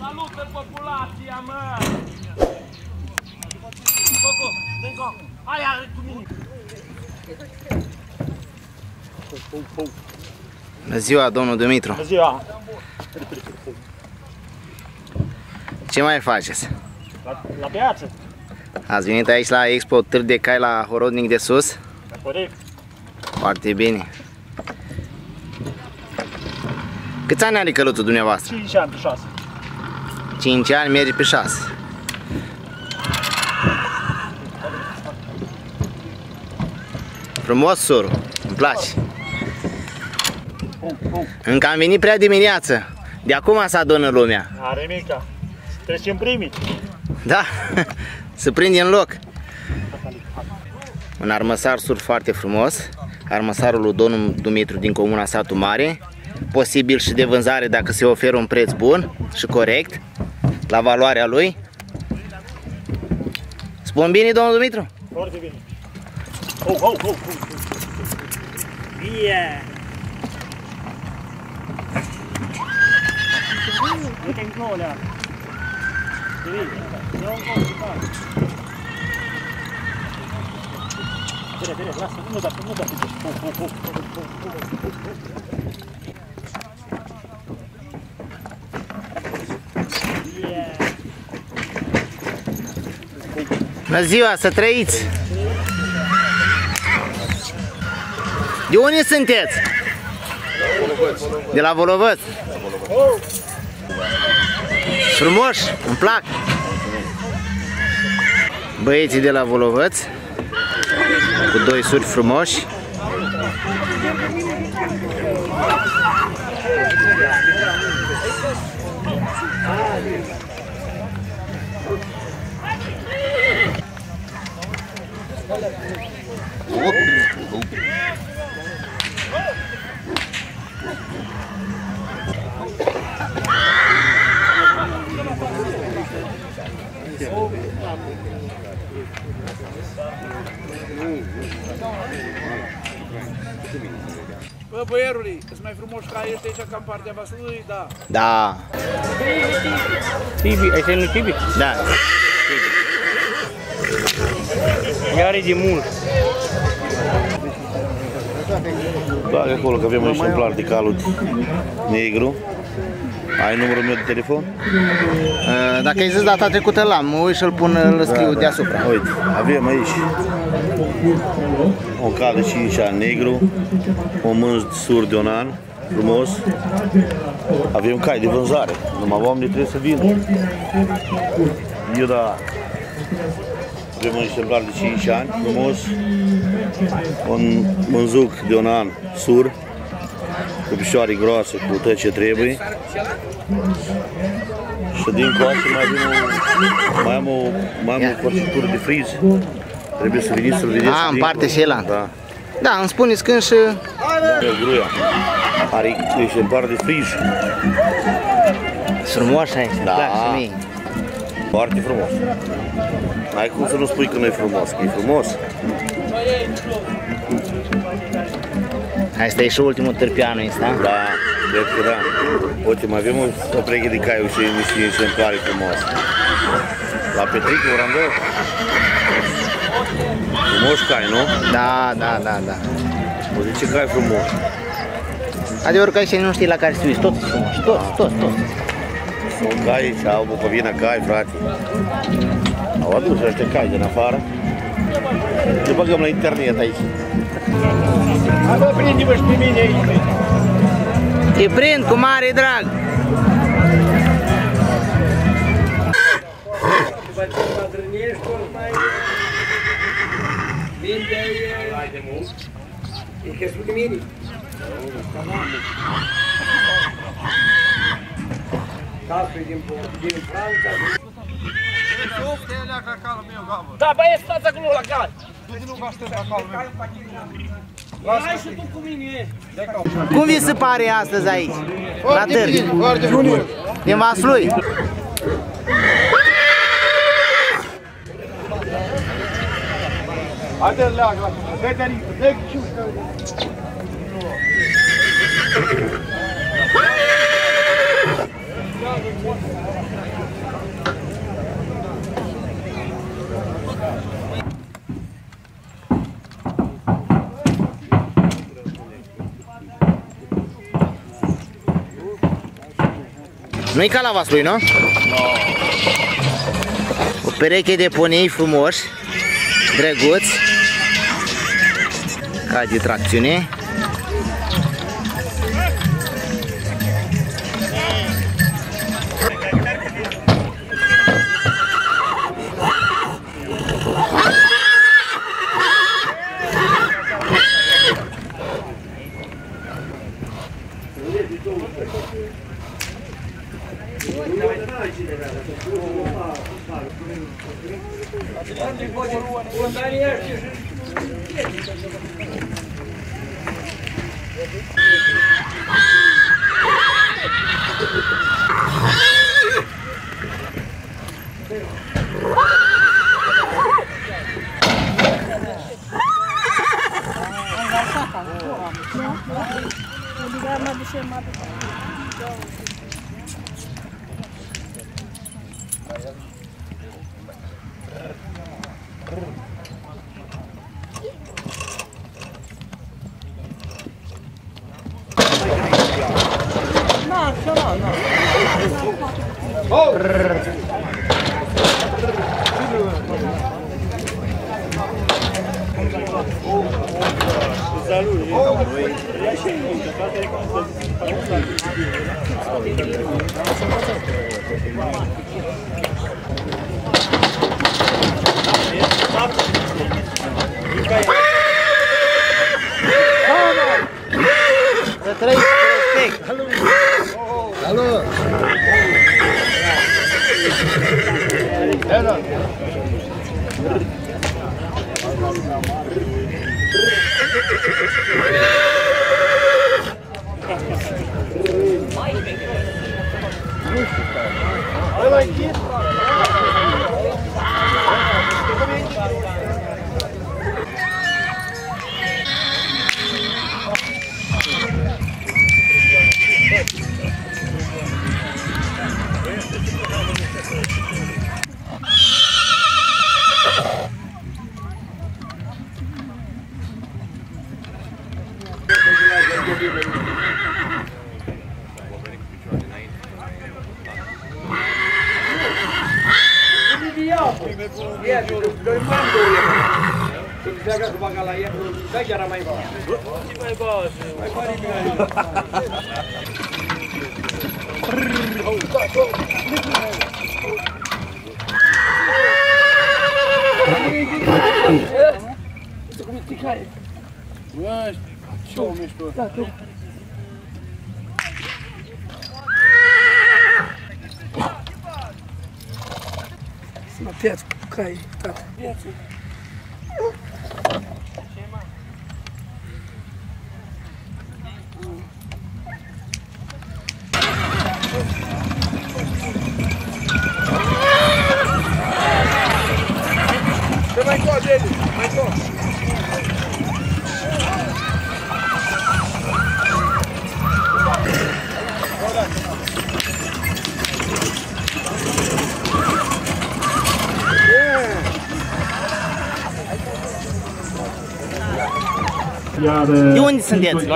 Salută populația, mă! Coco, dă-nco! Hai, are cu mine! Bună ziua, domnul Dumitru! Bună ziua! Ce mai faceți? La piață? Ați venit aici la Expo Târg de Cai la Horodnic de Sus? Corect. Foarte bine. Câți ani are căluțul dumneavoastră? 5 ani pe 6. 5 ani, merge pe 6. Frumos surul, îmi place. Încă am venit prea dimineață. De acum se adună lumea. Are mica. Trecem primii. Da, se prinde în loc. Un armăsar sur foarte frumos. Armăsarul lui domnul Dumitru din comuna Satul Mare. Posibil și de vânzare dacă se oferă un preț bun și corect, la valoarea lui. Spun bine, domnul Dumitru? Foarte bine. Oh. Bine! Nu te încolo, Lea. Bine, lasă, nu da. Bună ziua, să trăiți! De unde sunteți? De la Volovăț. Frumoși, îmi plac. Băieții de la Volovăț, cu 2 suri frumoși. Bă, băierului, sunt mai frumoși ca ăștia aici ca în partea vasului, da. Da. Tibi, ăsta nu Tibi? Da. Ea are de mult. Bagă acolo că avem un exemplar de calut negru. Ai numărul meu de telefon? Dacă ai zis data trecută l-am, mă uit și-l pun, îl scriu deasupra. Uite, avem aici un cal de 5 ani negru, un mânz sur de un an, frumos. Avem cai de vânzare, numai oamenii trebuie să vină. Eu da, avem un exemplar de 5 ani, frumos, un mânzuc de un an sur, cu picioare groase, cu tot ce trebuie. Și din coace mai am o porțitură de friz. Trebuie să veniți să-l vedeți. În parte și el. Da. Da, îmi spuneți când și... Gruia. Are exemplar de friz. Frumoși aici, Da. plac și mie. Foarte frumos. N-ai cum să nu spui că nu e frumos, că e frumos. Asta e și ultimul târpianul ăsta. Da, cred că da. Uite, mai avem o preche de caiu și niște exemplare frumoase. La Petric, Orandor. Frumos cai, nu? Da. O zice cai frumos. Adevărul că aici nu știi la care să uiți, toți frumoși, toți. Sunt cai și au bucăvină cai, frate. Au adus ăștia cai din afară. Le băgăm la internet aici. Hai, bă, prinde-vă și pe mine aici. Te prind cu mare drag. Da, băieți, stați acolo la cal. Hai și tu cu mine. Cum vi se pare astăzi aici? La târg? Foarte frumos. Din Vaslui? Haide, leagă, dă-te arică, dă-te ciucă. Nu-i ca la Vaslui, nu? O pereche de ponei frumoși, drăguți, ca de tracțiune. Piață cu cai, tata. Piață. Mai coade, Eli, mai coade. De unde sunteți?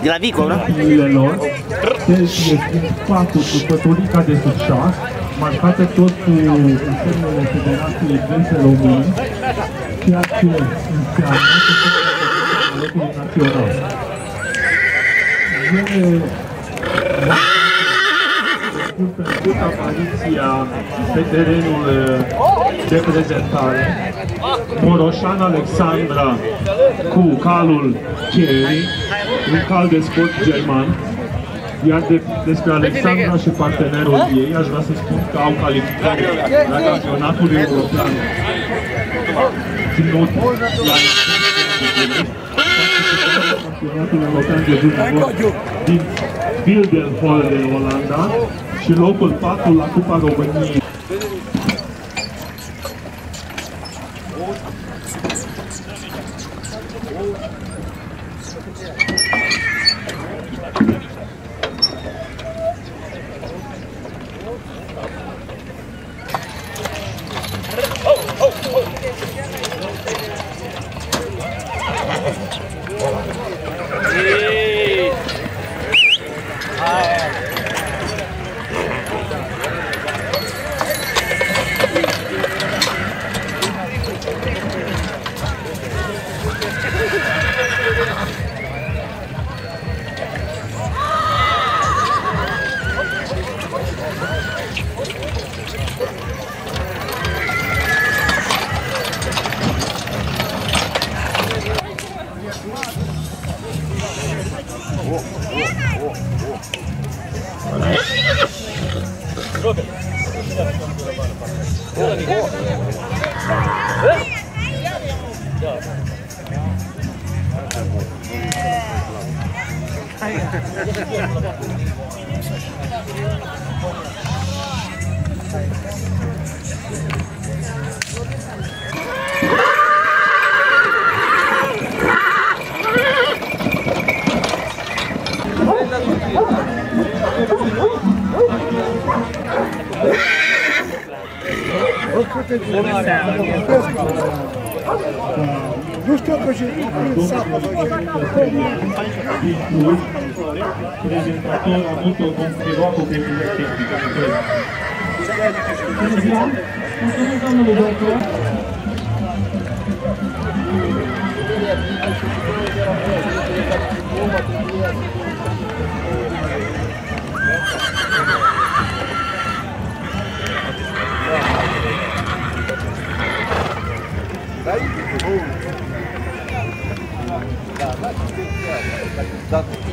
De la Vico, nu? Lor, este spatul cu păturica de sub șas, marcată tot cu semnele Federației Dânse Români, ceea ce înseamnă că sunt locului național. Ele pentru apariția pe terenul de prezentare, Moroșan Alexandra cu calul Cherry, un cal de sport german, iar despre Alexandra și partenerul ei aș vrea să spun că au calificări la campionatul european ținut la campionatul european de junior din Bilderhol din Olanda și locul 4 la Cupa României. Nu știu că și sapă. Presentator ha avuto con poco che mi tecnica. Stand.